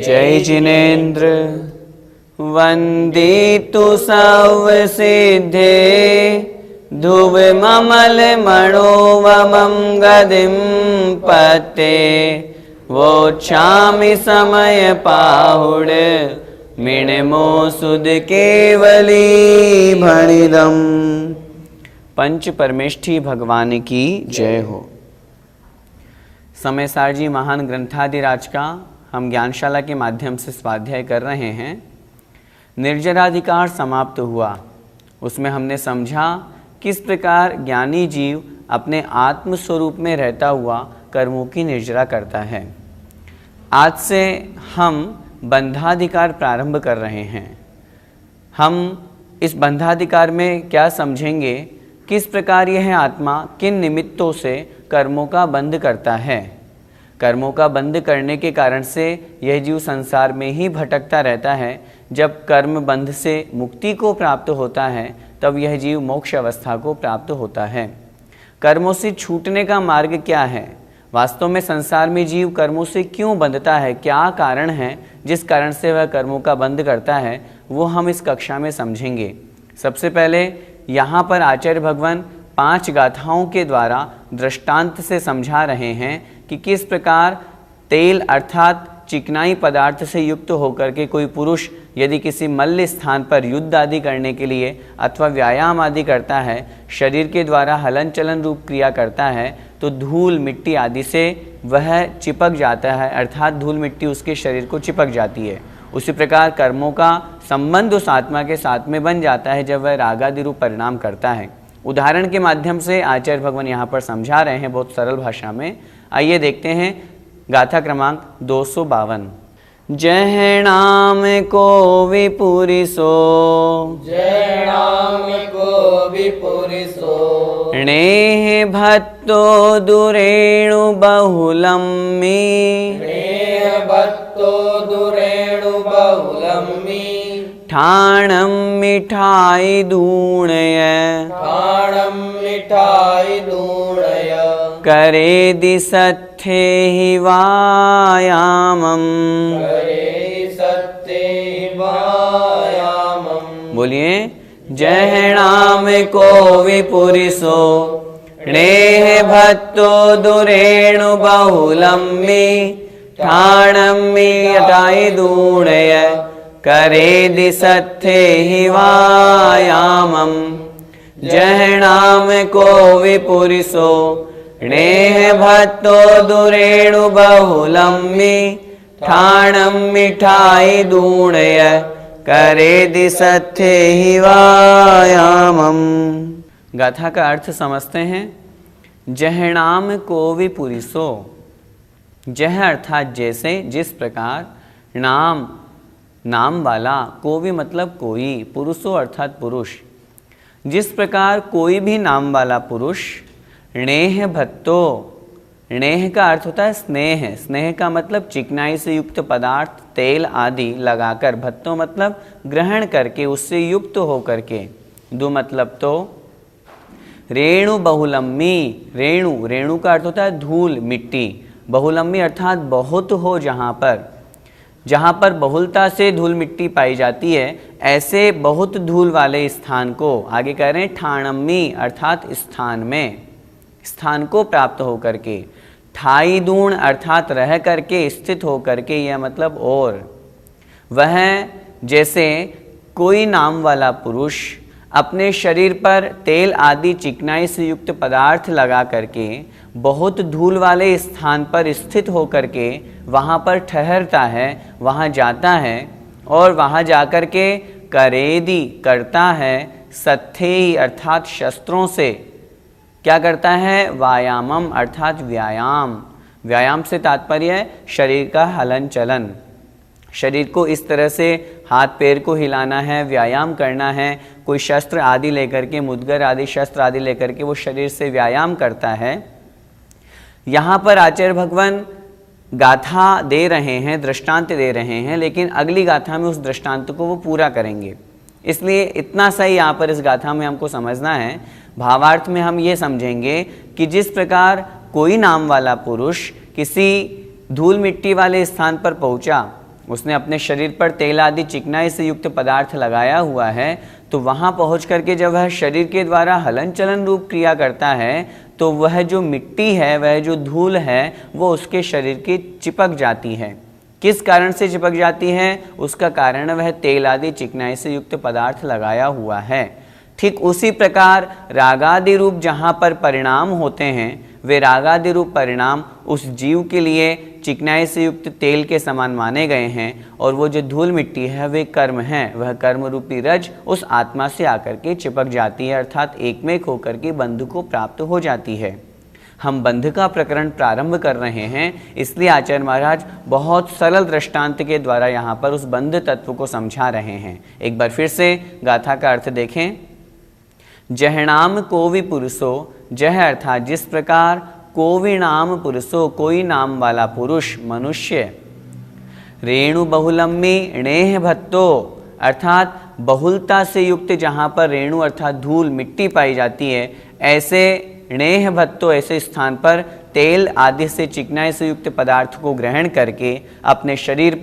जय जिनेन्द्र। वंदितु सर्वसिद्धे धुवममल मनोवमं गदिं पते वोच्छामि समय पाहुड मिणमो सुद केवली भणिदम। पंच परमेष्ठी भगवान की जय हो। समयसार जी महान ग्रंथादिराज का हम ज्ञानशाला के माध्यम से स्वाध्याय कर रहे हैं। निर्जराधिकार समाप्त हुआ, उसमें हमने समझा किस प्रकार ज्ञानी जीव अपने आत्म स्वरूप में रहता हुआ कर्मों की निर्जरा करता है। आज से हम बंधाधिकार प्रारंभ कर रहे हैं। हम इस बंधाधिकार में क्या समझेंगे, किस प्रकार यह आत्मा किन निमित्तों से कर्मों का बंध करता है। कर्मों का बंध करने के कारण से यह जीव संसार में ही भटकता रहता है। जब कर्म बंध से मुक्ति को प्राप्त होता है तब यह जीव मोक्ष अवस्था को प्राप्त होता है। कर्मों से छूटने का मार्ग क्या है, वास्तव में संसार में जीव कर्मों से क्यों बंधता है, क्या कारण है जिस कारण से वह कर्मों का बंध करता है, वो हम इस कक्षा में समझेंगे। सबसे पहले यहाँ पर आचार्य भगवान 5 गाथाओं के द्वारा दृष्टांत से समझा रहे हैं कि किस प्रकार तेल अर्थात चिकनाई पदार्थ से युक्त होकर के कोई पुरुष यदि किसी मल्ल स्थान पर युद्ध आदि करने के लिए अथवा व्यायाम आदि करता है, शरीर के द्वारा हलन चलन रूप क्रिया करता है, तो धूल मिट्टी आदि से वह चिपक जाता है, अर्थात धूल मिट्टी उसके शरीर को चिपक जाती है। उसी प्रकार कर्मों का संबंध उस आत्मा के साथ में बन जाता है जब वह रागादि रूप परिणाम करता है। उदाहरण के माध्यम से आचार्य भगवान यहाँ पर समझा रहे हैं बहुत सरल भाषा में। आइए देखते हैं गाथा क्रमांक 252। जय नाम को विपुरिसो, जय नाम को विपुरिसो, नेह भत्तो दुरेणु बहुलम्मी, नेह भत्तो दुरेणु बहुलम्मी, ठाणं मिठाई दूणय, ठाणं मिठाई दूणय, करे दिसत्थे हि वायामम्, करे सत्ते वायामम्। बोलिए जय नाम को विपुरिसो, नेह भत्तो दुरेणु बहुलम्मी, ठाणं मिठाई दूणय, करे दिसत्थे हि वायामम्। जय नाम को विपुरिसो, नेह भत्तो दुरेणु बहुलम्मी, ठाणं मिठाई दूणय, करे दिसत्थे हि वायामम्। गाथा का अर्थ समझते हैं। जह नाम को विपुरिसो, जह अर्थात जैसे, जिस प्रकार, नाम नाम वाला, को भी मतलब कोई, पुरुषो अर्थात पुरुष, जिस प्रकार कोई भी नाम वाला पुरुष, नेह भत्तो, नेह का अर्थ होता है स्नेह, स्नेह का मतलब चिकनाई से युक्त पदार्थ तेल आदि लगाकर, भत्तो मतलब ग्रहण करके उससे युक्त होकर के, दो मतलब तो, रेणु बहुलम्मी, रेणु, रेणु का अर्थ होता है धूल मिट्टी, बहुलम्मी अर्थात बहुत हो, जहाँ पर बहुलता से धूल मिट्टी पाई जाती है, ऐसे बहुत धूल वाले स्थान को, आगे कह रहे हैं ठाणम्मी अर्थात स्थान में, स्थान को प्राप्त होकर के, ठाई दूण अर्थात रह करके, स्थित होकर के, यह मतलब और, वह जैसे कोई नाम वाला पुरुष अपने शरीर पर तेल आदि चिकनाई से युक्त पदार्थ लगा करके बहुत धूल वाले स्थान पर स्थित होकर के वहाँ पर ठहरता है, वहाँ जाता है और वहाँ जाकर के करेदी करता है, सत्थेहि अर्थात शस्त्रों से क्या करता है, व्यायामम अर्थात व्यायाम, व्यायाम से तात्पर्य है शरीर का हलन चलन, शरीर को इस तरह से हाथ पैर को हिलाना है, व्यायाम करना है, कोई शस्त्र आदि लेकर के, मुद्गर आदि शस्त्र आदि लेकर के वो शरीर से व्यायाम करता है। यहाँ पर आचार्य भगवान गाथा दे रहे हैं, दृष्टांत दे रहे हैं, लेकिन अगली गाथा में उस दृष्टांत को वो पूरा करेंगे, इसलिए इतना सा ही यहाँ पर इस गाथा में हमको समझना है। भावार्थ में हम ये समझेंगे कि जिस प्रकार कोई नाम वाला पुरुष किसी धूल मिट्टी वाले स्थान पर पहुँचा, उसने अपने शरीर पर तेल आदि चिकनाई से युक्त पदार्थ लगाया हुआ है, तो वहाँ पहुँच करके जब वह शरीर के द्वारा हलन चलन रूप क्रिया करता है तो वह जो मिट्टी है, वह जो धूल है, वो उसके शरीर की चिपक जाती है। किस कारण से चिपक जाती है? उसका कारण वह तेल आदि चिकनाई से युक्त पदार्थ लगाया हुआ है। ठीक उसी प्रकार रागादि रूप जहाँ पर परिणाम होते हैं, वे रागादि रूप परिणाम उस जीव के लिए चिकनाई से युक्त तेल के समान माने गए हैं, और वो जो धूल मिट्टी है वे कर्म हैं। वह कर्म रूपी रज उस आत्मा से आकर के चिपक जाती है, अर्थात एकमेक होकर के बंध को प्राप्त हो जाती है। हम बंध का प्रकरण प्रारंभ कर रहे हैं, इसलिए आचार्य महाराज बहुत सरल दृष्टांत के द्वारा यहाँ पर उस बंध तत्व को समझा रहे हैं। एक बार फिर से गाथा का अर्थ देखें। जहनाम कोवि पुरुषो, जह अर्थात जिस प्रकार, कोवि नाम पुरुषो कोई नाम वाला पुरुष मनुष्य, रेणु बहुलम्बी णेह भत्तो अर्थात बहुलता से युक्त जहाँ पर रेणु अर्थात धूल मिट्टी पाई जाती है, ऐसे णेह भत्तो ऐसे स्थान पर तेल आदि से चिकनाई से युक्त पदार्थ को ग्रहण करके अपने शरीर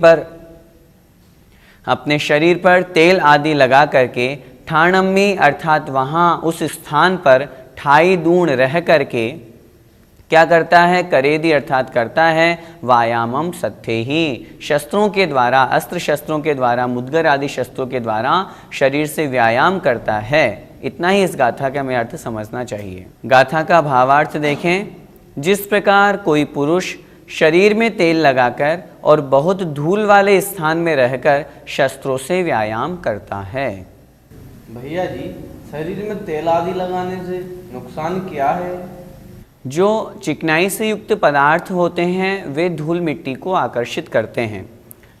पर तेल आदि लगा करके ठाणम्मी अर्थात वहाँ उस स्थान पर ठाई दूण रह करके क्या करता है? करेदी अर्थात करता है वायामम सत्थे ही, शस्त्रों के द्वारा, अस्त्र शस्त्रों के द्वारा, मुद्गर आदि शस्त्रों के द्वारा शरीर से व्यायाम करता है। इतना ही इस गाथा का हमें अर्थ समझना चाहिए। गाथा का भावार्थ देखें। जिस प्रकार कोई पुरुष शरीर में तेल लगाकर और बहुत धूल वाले स्थान में रहकर शस्त्रों से व्यायाम करता है। भैया जी, शरीर में तेल आदि लगाने से नुकसान क्या है? जो चिकनाई से युक्त पदार्थ होते हैं वे धूल मिट्टी को आकर्षित करते हैं।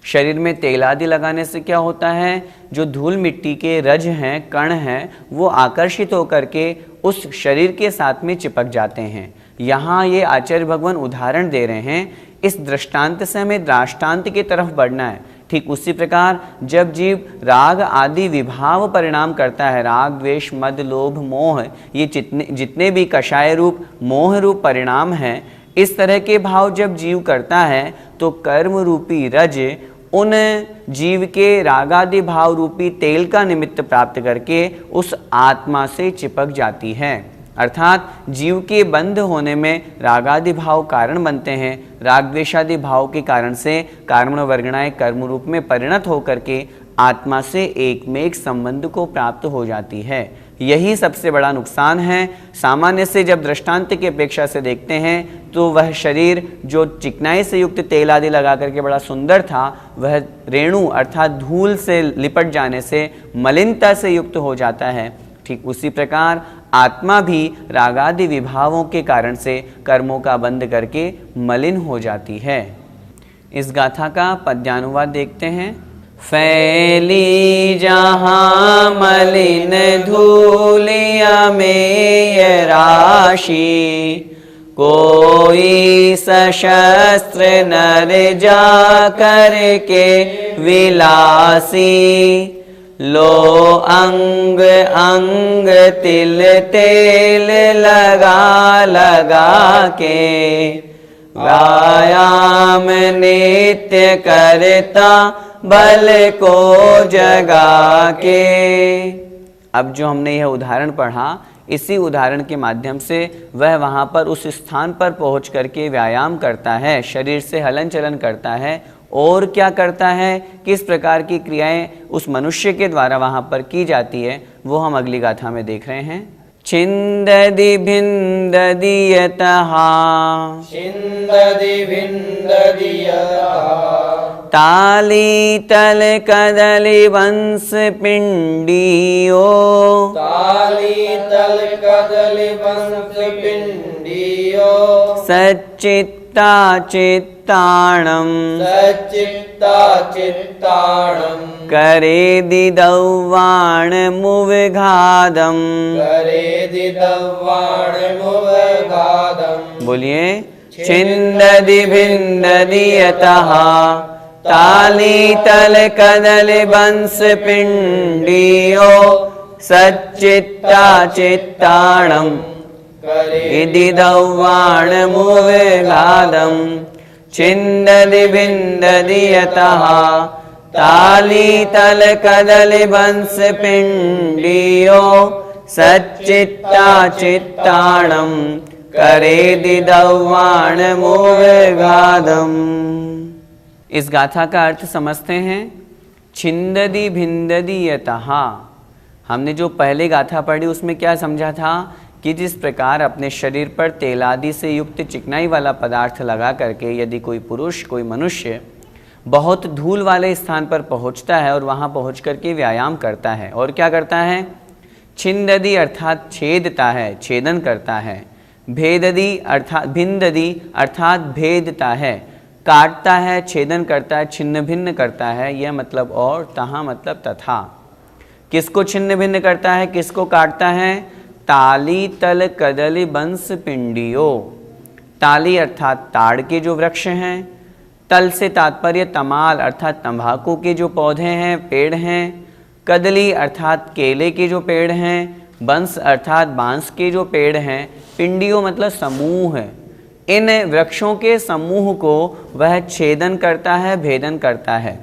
शरीर में तेल आदि लगाने से क्या होता है? जो धूल मिट्टी के रज हैं, कण हैं, वो आकर्षित होकर के उस शरीर के साथ में चिपक जाते हैं। यहाँ ये आचार्य भगवान उदाहरण दे रहे हैं। इस दृष्टांत से हमें दृष्टांत की तरफ बढ़ना है। ठीक उसी प्रकार जब जीव राग आदि विभाव परिणाम करता है, राग द्वेष मद लोभ मोह, ये जितने भी कषाय रूप मोह रूप परिणाम हैं, इस तरह के भाव जब जीव करता है तो कर्म रूपी रज उन जीव के रागादि भाव रूपी तेल का निमित्त प्राप्त करके उस आत्मा से चिपक जाती है। अर्थात जीव के बंध होने में रागादि भाव कारण बनते हैं। राग द्वेषादि भाव के कारण से कर्म वर्गणाएं कर्म रूप में परिणत होकर के आत्मा से एकमेक संबंध को प्राप्त हो जाती है। यही सबसे बड़ा नुकसान है। सामान्य से जब दृष्टांत की अपेक्षा से देखते हैं तो वह शरीर जो चिकनाई से युक्त तेल आदि लगा करके बड़ा सुंदर था, वह रेणु अर्थात धूल से लिपट जाने से मलिनता से युक्त हो जाता है। ठीक उसी प्रकार आत्मा भी रागादि विभावों के कारण से कर्मों का बंध करके मलिन हो जाती है। इस गाथा का पद्यानुवाद देखते हैं। फैली जहाँ मलिन धूलिया में ये राशि, कोई सशस्त्र नर जा करके विलासी, लो अंग अंग तिल तेल लगा लगा के, व्यायाम नित्य करता बल को जगा के। अब जो हमने यह उदाहरण पढ़ा, इसी उदाहरण के माध्यम से वह वहाँ पर उस स्थान पर पहुँच करके व्यायाम करता है, शरीर से हलन चलन करता है, और क्या करता है, किस प्रकार की क्रियाएं उस मनुष्य के द्वारा वहाँ पर की जाती है, वो हम अगली गाथा में देख रहे हैं। छिंददि भिंददि यतः, छिंददि भिंददि यतः, ताली तल कदली वंश पिंडियो, ताली तल कदली वंश पिंडियो, सच्चित्ता चित्ताणं, सच्चित्ता चित्ताणं, करेदि दौवाण मुविघादम, करेदि दौवाण मुविघादम। बोलिए। छिंददि भिंददि यतः, ताली तल कदल वंश पिंडियो, सच्चित्ता चित्ताणं, करेदि दौवाण मुविघादम। छिन्दति भिन्दति यतः तालीतल कदली बंस पिंडियो सच्चित्ता चित्ताणम करेदि दव्वाण मोहगादम। इस गाथा का अर्थ समझते हैं। छिन्दति भिन्दति यतः, हमने जो पहले गाथा पढ़ी उसमें क्या समझा था कि जिस प्रकार अपने शरीर पर तेल आदि से युक्त चिकनाई वाला पदार्थ लगा करके यदि कोई पुरुष, कोई मनुष्य बहुत धूल वाले स्थान पर पहुंचता है और वहां पहुंच करके व्यायाम करता है, और क्या करता है, छिन्दति अर्थात छेदता है, छेदन करता है, भेदति अर्थात भिन्दति अर्थात भेदता है, काटता है, छेदन करता है, छिन्न भिन्न करता है, यह मतलब और, तहाँ मतलब तथा। किसको छिन्न भिन्न करता है, किसको काटता है, ताली तल कदली बंस पिंडियो। ताली अर्थात ताड़ के जो वृक्ष हैं, तल से तात्पर्य तमाल अर्थात तंबाकू के जो पौधे हैं, पेड़ हैं, कदली अर्थात केले के जो पेड़ हैं, बंस अर्थात बांस के जो पेड़ हैं, पिंडियो मतलब समूह है। इन वृक्षों के समूह को वह छेदन करता है, भेदन करता है।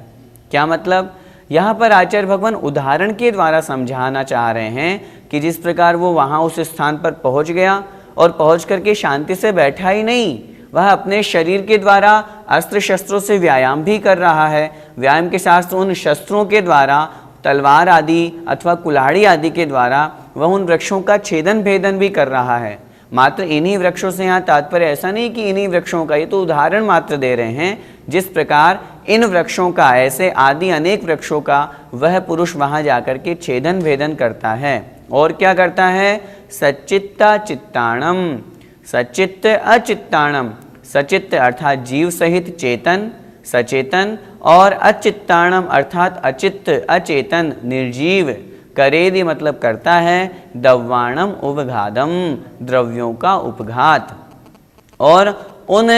क्या मतलब, यहाँ पर आचार्य भगवान उदाहरण के द्वारा समझाना चाह रहे हैं कि जिस प्रकार वो वहाँ उस स्थान पर पहुँच गया और पहुँच करके शांति से बैठा ही नहीं, वह अपने शरीर के द्वारा अस्त्र शस्त्रों से व्यायाम भी कर रहा है। व्यायाम के साथ उन शस्त्रों के द्वारा, तलवार आदि अथवा कुल्हाड़ी आदि के द्वारा वह उन वृक्षों का छेदन भेदन भी कर रहा है। मात्र इन्हीं वृक्षों से यहाँ तात्पर्य ऐसा नहीं कि इन्हीं वृक्षों का, ये तो उदाहरण मात्र दे रहे हैं। जिस प्रकार इन वृक्षों का, ऐसे आदि अनेक वृक्षों का वह पुरुष वहाँ जाकर के छेदन भेदन करता है। और क्या करता है, सच्चित्ता चित्ताणम, सच्चित्त अचित्ताणम। सचित्त अर्थात जीव सहित चेतन, सचेतन, और अचित्ताणम अर्थात अचित्त अचेतन निर्जीव। करेदि मतलब करता है, दव्वाणम उपघातम द्रव्यों का उपघात। और उन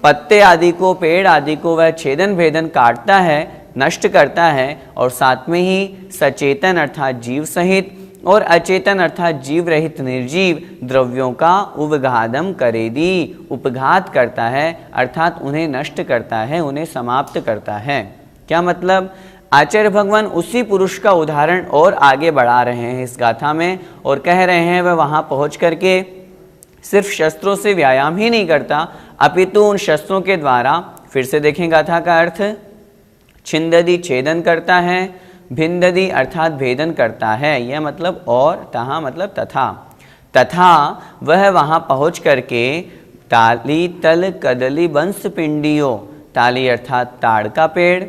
पत्ते आदि को, पेड़ आदि को वह छेदन भेदन काटता है, नष्ट करता है, और साथ में ही सचेतन अर्थात जीव सहित और अचेतन अर्थात जीव रहित निर्जीव द्रव्यों का उपघातम करेदि उपघात करता है, अर्थात उन्हें नष्ट करता है, उन्हें समाप्त करता है। क्या मतलब, आचार्य भगवान उसी पुरुष का उदाहरण और आगे बढ़ा रहे हैं इस गाथा में, और कह रहे हैं वह वहाँ पहुँच करके सिर्फ शस्त्रों से व्यायाम ही नहीं करता, अपितु उन शस्त्रों के द्वारा, फिर से देखें गाथा का अर्थ, छिन्दति छेदन करता है, भिन्दति अर्थात भेदन करता है, यह मतलब और, तहाँ मतलब तथा। तथा वह वहाँ पहुँच करके ताली तल कदली बंस पिंडियो, ताली अर्थात ताड़ का पेड़,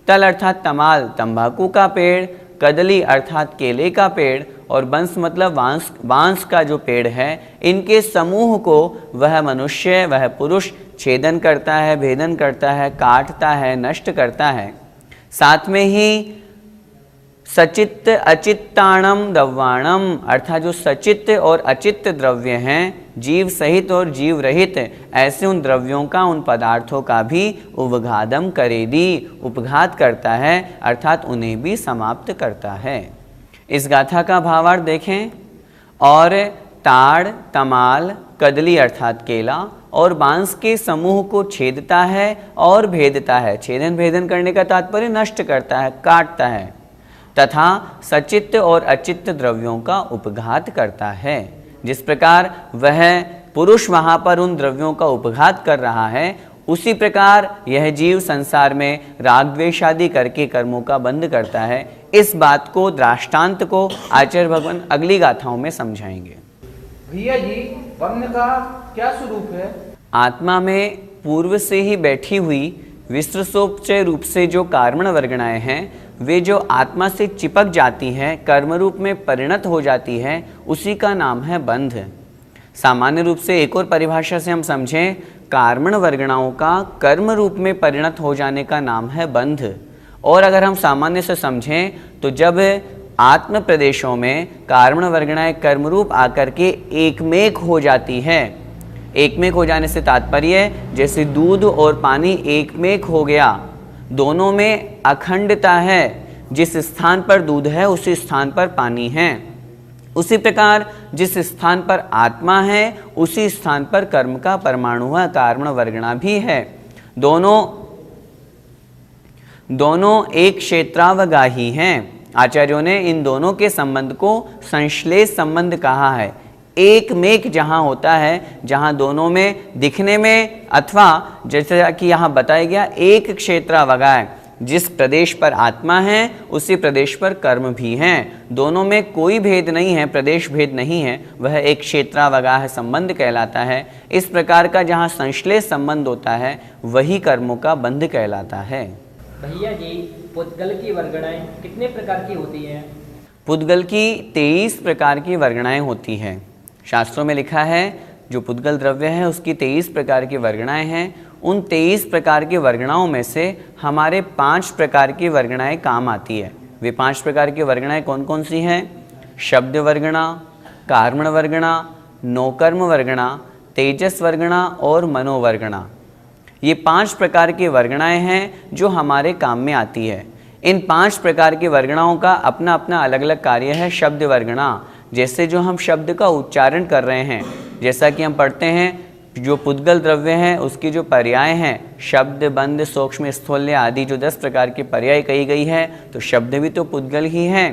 तल अर्थात तमाल तंबाकू का पेड़, कदली अर्थात केले का पेड़, और बंस मतलब बांस का जो पेड़ है, इनके समूह को वह मनुष्य, वह पुरुष छेदन करता है, भेदन करता है, काटता है, नष्ट करता है। साथ में ही सचित्त अचित्ताणम दव्वाणम अर्थात जो सचित्त और अचित्त द्रव्य हैं, जीव सहित और जीव रहित, ऐसे उन द्रव्यों का, उन पदार्थों का भी उपघातम करेदि उपघात करता है, अर्थात उन्हें भी समाप्त करता है। इस गाथा का भावार्थ देखें, और ताड़, तमाल, कदली अर्थात केला और बांस के समूह को छेदता है और भेदता है। छेदन भेदन करने का तात्पर्य नष्ट करता है, काटता है। तथा सचित्त और अचित्त द्रव्यों का उपघात करता है। जिस प्रकार वह पुरुष वहाँ पर उन द्रव्यों का उपघात कर रहा है, उसी प्रकार यह जीव संसार में राग द्वेष आदि करके कर्मों का बंध करता है। इस बात को, दृष्टांत को आचार्य भगवान अगली गाथाओं में समझाएंगे। भैया जी, वर्ण का क्या स्वरूप है? आत्मा में पूर्व से ही बैठी हुई विस्तृतोपचय रूप से जो कार्मण वर्गणाएं हैं, वे जो आत्मा से चिपक जाती हैं, कर्म रूप में परिणत हो जाती है, उसी का नाम है बंध। सामान्य रूप से एक और परिभाषा से हम समझें, कार्मण वर्गणाओं का कर्म रूप में परिणत हो जाने का नाम है बंध। और अगर हम सामान्य से समझें तो जब आत्म प्रदेशों में कार्मण वर्गणाएं कर्म रूप आकर के एकमेक हो जाती है, एकमेक हो जाने से तात्पर्य जैसे दूध और पानी एकमेक हो गया, दोनों में अखंडता है, जिस स्थान पर दूध है उसी स्थान पर पानी है। उसी प्रकार जिस स्थान पर आत्मा है उसी स्थान पर कर्म का परमाणु है, कार्मण वर्गणा भी है। दोनों एक क्षेत्रावगाही हैं। आचार्यों ने इन दोनों के संबंध को संश्लेष संबंध कहा है। एक मेक जहां होता है, जहां दोनों में दिखने में, अथवा जैसे कि यहाँ बताया गया एक क्षेत्रावगा है, जिस प्रदेश पर आत्मा है उसी प्रदेश पर कर्म भी हैं। दोनों में कोई भेद नहीं है, प्रदेश भेद नहीं है, वह एक क्षेत्रावगाह संबंध कहलाता है। इस प्रकार का जहाँ संश्लेष संबंध होता है वही कर्मों का बंध कहलाता है। भैया जी, पुद्गल की वर्गणाएं कितने प्रकार की होती हैं? पुद्गल की 23 प्रकार की वर्गणाएं होती हैं। शास्त्रों में लिखा है जो पुद्गल द्रव्य है उसकी 23 प्रकार की वर्गणाएं हैं। उन 23 प्रकार की वर्गणाओं में से हमारे 5 प्रकार की वर्गणाएं काम आती है। वे 5 प्रकार की वर्गणाएं कौन कौन सी हैं? शब्द वर्गणा, कार्मण वर्गणा, नौकर्म वर्गणा, तेजस वर्गणा और मनोवर्गणा। ये 5 प्रकार की वर्गणाएं हैं जो हमारे काम में आती है। इन 5 प्रकार की वर्गणाओं का अपना अपना अलग अलग कार्य है। शब्द वर्गणा, जैसे जो हम शब्द का उच्चारण कर रहे हैं, जैसा कि हम पढ़ते हैं जो पुद्गल द्रव्य है उसकी जो पर्याय हैं, शब्द, बंध, सूक्ष्म, स्थूल्य आदि जो 10 प्रकार की पर्याय कही गई है, तो शब्द भी तो पुद्गल ही हैं।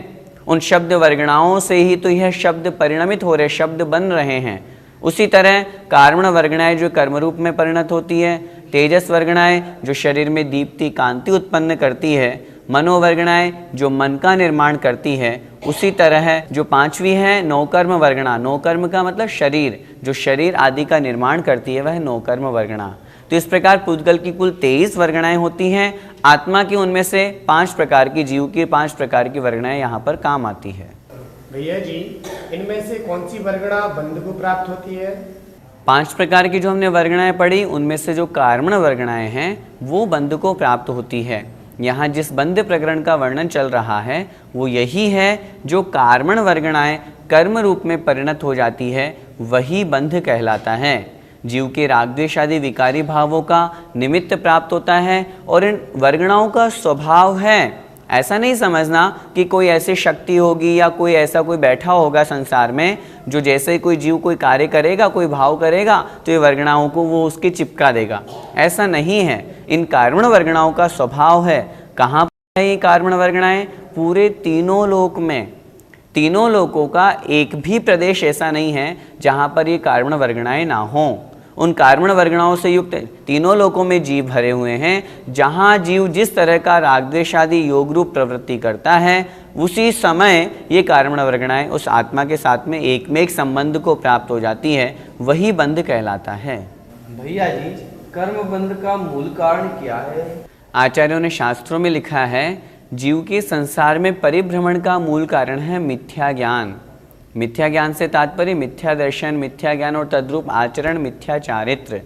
उन शब्द वर्गणाओं से ही तो यह शब्द परिणमित हो रहे, शब्द बन रहे हैं। उसी तरह कार्मण वर्गणाएं जो कर्म रूप में परिणत होती है, तेजस वर्गणाएं जो शरीर में दीप्ति कांति उत्पन्न करती है, मनोवर्गणाएं जो मन का निर्माण करती है। उसी तरह जो 5वीं है नौकर्म वर्गणा, नौकर्म का मतलब शरीर, जो शरीर आदि का निर्माण करती है वह नौकर्म वर्गणा। तो इस प्रकार पुद्गल की कुल 23 वर्गणाएं होती हैं। आत्मा की उनमें से 5 प्रकार की, जीव की 5 प्रकार की वर्गणाएं यहाँ पर काम आती है। भैया जी, इनमें से कौन सी वर्गणा बंध को प्राप्त होती है? 5 प्रकार की जो हमने वर्गणाएं पढ़ी उनमें से जो कार्मण वर्गणाएं हैं वो बंध को प्राप्त होती है। यहाँ जिस बंध प्रकरण का वर्णन चल रहा है वो यही है, जो कार्मण वर्गणाएं कर्म रूप में परिणत हो जाती है वही बंध कहलाता है। जीव के राग द्वेष आदि विकारी भावों का निमित्त प्राप्त होता है और इन वर्गणाओं का स्वभाव है। ऐसा नहीं समझना कि कोई ऐसी शक्ति होगी या कोई ऐसा कोई बैठा होगा संसार में जो जैसे कोई जीव कोई कार्य करेगा, कोई भाव करेगा तो ये वर्गणाओं को वो उसके चिपका देगा। ऐसा नहीं है। इन कार्मण वर्गणाओं का स्वभाव है। कहाँ पर है ये कार्मण वर्गणाएं? पूरे तीनों लोक में। तीनों लोकों का एक भी प्रदेश ऐसा नहीं है जहाँ पर ये कार्मण वर्गणाएं ना हों। उन कार्मण वर्गणाओं से युक्त तीनों लोकों में जीव भरे हुए हैं। जहाँ जीव जिस तरह का राग द्वेष आदि योग रूप प्रवृत्ति करता है उसी समय ये कार्मण वर्गणाएं उस आत्मा के साथ में एक में एक संबंध को प्राप्त हो जाती है, वही बंध कहलाता है। भैया जी, कर्म बंध का मूल कारण क्या है? आचार्यों ने शास्त्रों में लिखा है जीव के संसार में परिभ्रमण का मूल कारण है मिथ्या ज्ञान। मिथ्या ज्ञान से तात्पर्य मिथ्या दर्शन, मिथ्या ज्ञान और तद्रूप आचरण, मिथ्या चारित्र।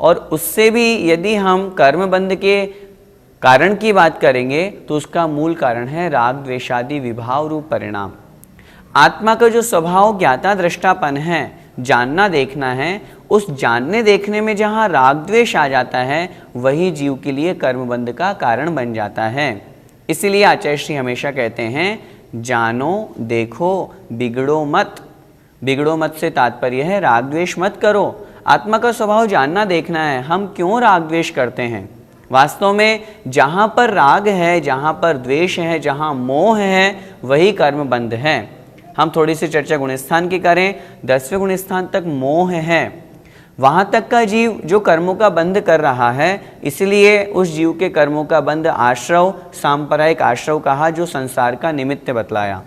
और उससे भी यदि हम कर्म बंध के कारण की बात करेंगे तो उसका मूल कारण है राग द्वेषादि विभाव रूप परिणाम। आत्मा का जो स्वभाव ज्ञाता दृष्टापन है, जानना देखना है, उस जानने देखने में जहाँ राग द्वेष आ जाता है वही जीव के लिए कर्मबंध का कारण बन जाता है। इसीलिए आचार्य श्री हमेशा कहते हैं जानो देखो बिगड़ो मत। बिगड़ो मत से तात्पर्य है राग द्वेष मत करो। आत्मा का स्वभाव जानना देखना है, हम क्यों राग द्वेष करते हैं। वास्तव में जहाँ पर राग है, जहाँ पर द्वेष है, जहाँ मोह है वही कर्म बंध है। हम थोड़ी सी चर्चा गुणस्थान की करें। 10वें गुणस्थान तक मोह है, वहाँ तक का जीव जो कर्मों का बंध कर रहा है, इसलिए उस जीव के कर्मों का बंध आश्रव, सांप्रदायिक आश्रव कहा, जो संसार का निमित्त बतलाया।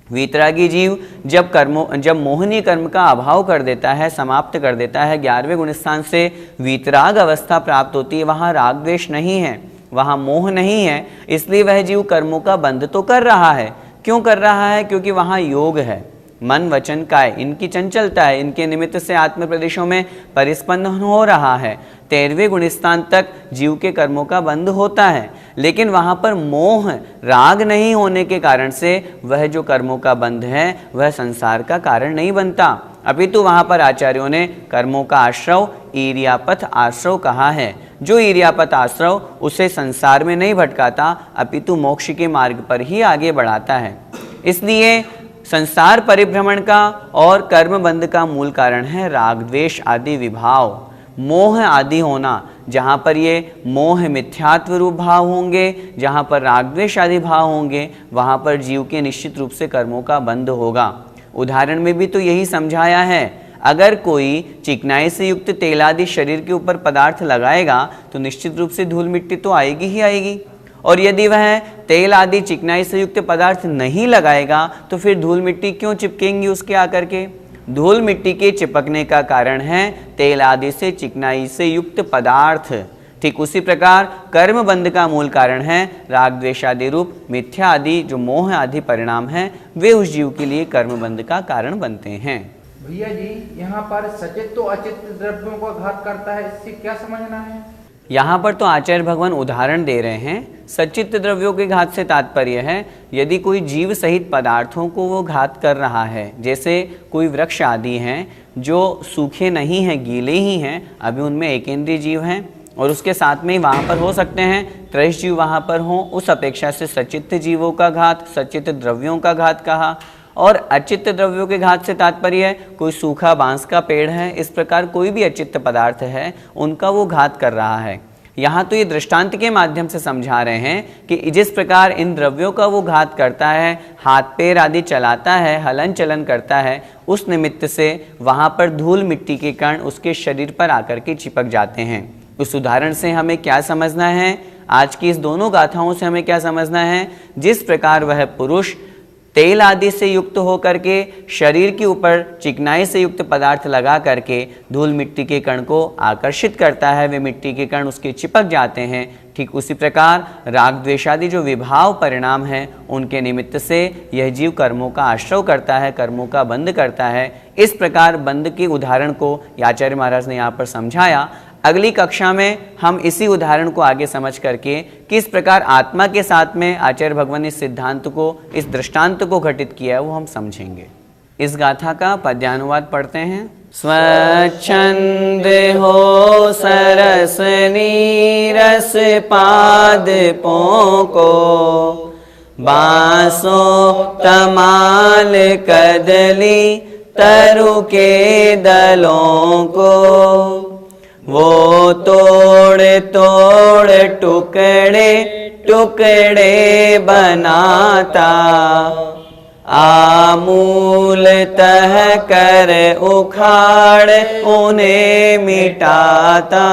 वीतरागी जीव जब मोहनीय कर्म का अभाव कर देता है, समाप्त कर देता है, 11वें गुणस्थान से वीतराग अवस्था प्राप्त होती है, वहाँ राग द्वेष नहीं है, वहाँ मोह नहीं है, इसलिए वह जीव कर्मों का बंध तो कर रहा है। क्यों कर रहा है? क्योंकि वहाँ योग है, मन वचन काय इनकी चंचलता है, इनके निमित्त से आत्म प्रदेशों में परिस्पंदन हो रहा है। 13वें गुणस्थान तक जीव के कर्मों का बंध होता है, लेकिन वहाँ पर मोह राग नहीं होने के कारण से वह जो कर्मों का बंध है वह संसार का कारण नहीं बनता, अपितु वहाँ पर आचार्यों ने कर्मों का आश्रव ईर्यापथ आश्रव कहा है। जो ईर्यापथ आश्रव उसे संसार में नहीं भटकाता, अपितु मोक्ष के मार्ग पर ही आगे बढ़ाता है। इसलिए संसार परिभ्रमण का और कर्म बंध का मूल कारण है राग द्वेष आदि विभाव, मोह आदि होना। जहाँ पर ये मोह मिथ्यात्व रूप भाव होंगे, जहाँ पर राग द्वेष आदि भाव होंगे, वहाँ पर जीव के निश्चित रूप से कर्मों का बंध होगा। उदाहरण में भी तो यही समझाया है। अगर कोई चिकनाई से युक्त तेल आदि शरीर के ऊपर पदार्थ लगाएगा तो निश्चित रूप से धूल मिट्टी तो आएगी ही आएगी, और यदि वह तेल आदि चिकनाई से युक्त पदार्थ नहीं लगाएगा तो फिर धूल मिट्टी क्यों चिपकेंगी उसके आकर के? धूल मिट्टी के चिपकने का कारण है तेल आदि से चिकनाई से युक्त पदार्थ। ठीक उसी प्रकार कर्म बंध का मूल कारण है राग द्वेष आदि रूप मिथ्या आदि जो मोह आदि परिणाम हैं, वे उस जीव के लिए कर्म बंध का कारण बनते हैं। भैया जी, यहाँ पर सचित तो अचित द्रव्यों का घात करता है, इससे क्या समझना है? यहाँ पर तो आचार्य भगवान उदाहरण दे रहे हैं। सचित द्रव्यों के घात से तात्पर्य है यदि कोई जीव सहित पदार्थों को वो घात कर रहा है, जैसे कोई वृक्ष आदि हैं जो सूखे नहीं हैं, गीले ही हैं, अभी उनमें एकेंद्रीय जीव हैं और उसके साथ में ही वहाँ पर हो सकते हैं त्रैश जीव वहाँ पर हों, उस अपेक्षा से सचित जीवों का घात, सचित द्रव्यों का घात कहा। और अचित्त द्रव्यों के घात से तात्पर्य है कोई सूखा बांस का पेड़ है, इस प्रकार कोई भी अचित्त पदार्थ है उनका वो घात कर रहा है। यहाँ तो ये दृष्टांत के माध्यम से समझा रहे हैं कि जिस प्रकार इन द्रव्यों का वो घात करता है, हाथ पैर आदि चलाता है, हलन चलन करता है, उस निमित्त से वहाँ पर धूल मिट्टी के कण उसके शरीर पर आकर के चिपक जाते हैं। उस उदाहरण से हमें क्या समझना है? आज की इस दोनों गाथाओं से हमें क्या समझना है? जिस प्रकार वह पुरुष तेल आदि से युक्त होकर के शरीर के ऊपर चिकनाई से युक्त पदार्थ लगा करके धूल मिट्टी के कण को आकर्षित करता है, वे मिट्टी के कण उसके चिपक जाते हैं। ठीक उसी प्रकार राग द्वेषादि जो विभाव परिणाम हैं उनके निमित्त से यह जीव कर्मों का आश्रय करता है, कर्मों का बंध करता है। इस प्रकार बंध के उदाहरण को आचार्य महाराज ने यहाँ पर समझाया। अगली कक्षा में हम इसी उदाहरण को आगे समझ करके किस प्रकार आत्मा के साथ में आचार्य भगवान ने इस सिद्धांत को, इस दृष्टांत को घटित किया है वो हम समझेंगे। इस गाथा का पद्यानुवाद पढ़ते हैं। स्वच्छंद हो सरस नीरस पादपों को, बांसो तमाल कदली तरु के दलों को, वो तोड़ तोड़ टुकड़े टुकड़े बनाता, आमूल तह कर उखाड़ उन्हें मिटाता।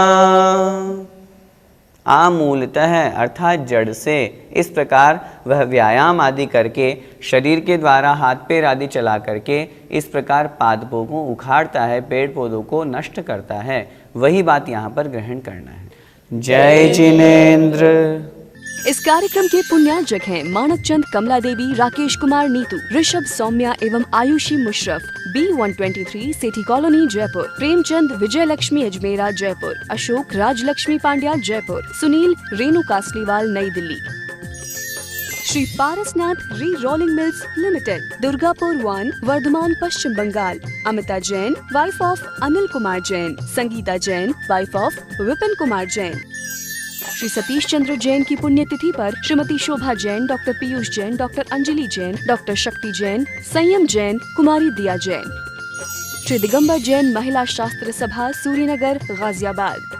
आमूलतः अर्थात जड़ से। इस प्रकार वह व्यायाम आदि करके शरीर के द्वारा हाथ पैर आदि चला करके इस प्रकार पादपों को उखाड़ता है, पेड़ पौधों को नष्ट करता है। वही बात यहाँ पर ग्रहण करना है। जय जिनेन्द्र। इस कार्यक्रम के पुण्यार्जक हैं मानव चंद, कमला देवी, राकेश कुमार नीतू, ऋषभ, सौम्या एवं Aayushi Musharraf, B123 Sethi colony Jaipur, Premchand, Vijay Laxmi Ajmera Jaipur, Ashok, Rajlakshmi Pandya Jaipur, Sunil, Renu Kasliwal Nai Delhi. Shri Parasnath re rolling mills limited, Durgapur 1, Vardhaman Paschim Bengal. Amita Jain, wife of Anil Kumar Jain, Sangeeta Jain, wife of Vipin Kumar Jain. Shri Satish Chandra Jain की पुण्यतिथि पर Shrimati Shobha Jain, doctor Piyush Jain, doctor Anjali Jain, doctor Shakti Jain, संयम जैन, कुमारी दिया जैन। श्री दिगंबर जैन महिला शास्त्र सभा, सूर्यनगर, गाजियाबाद।